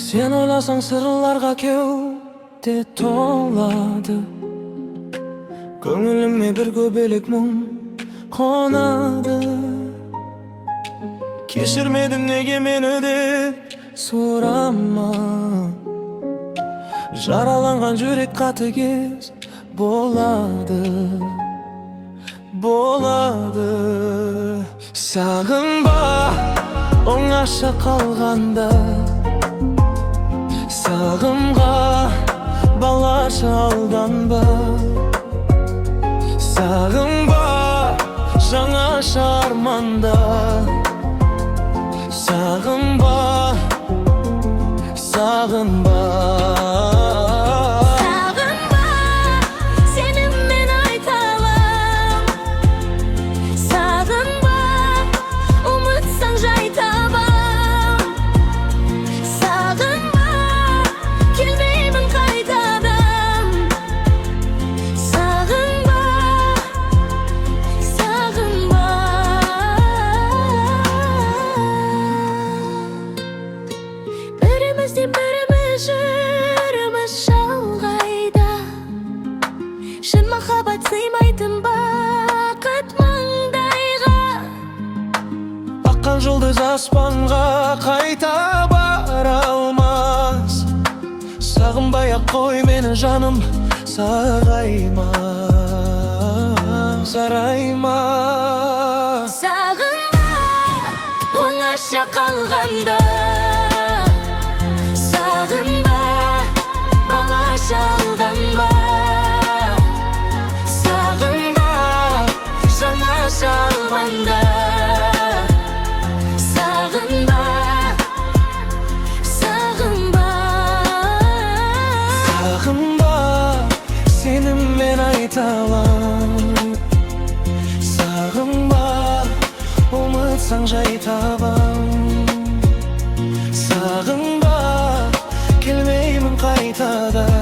Sen oylasang sırlarga kewde tolады. Көңіліме bir көбелек мұң қонады. Кешірмедім неге мені деп сұрама. Жараланған жүрек қатыгез болады. Сағынба оңаша қалғанда, сағымға балаша алданба. Сағынба жаңаша арманда, сағынба, сағынба. Шын махаббат сыймайтын бақыт маңдайға. Аққан жұлдыз аспанға қайта бара алмас. Сағынбай-ақ қой мені жаным, сарайма. Сағынба оңаша қалғанда, сағынба балаша алданба. Сағынба, сағынба. Сағынба, сенім мен айта алам. Сағынба, ұмытсаң жай табам. Сағынба, келмеймін қайтадан.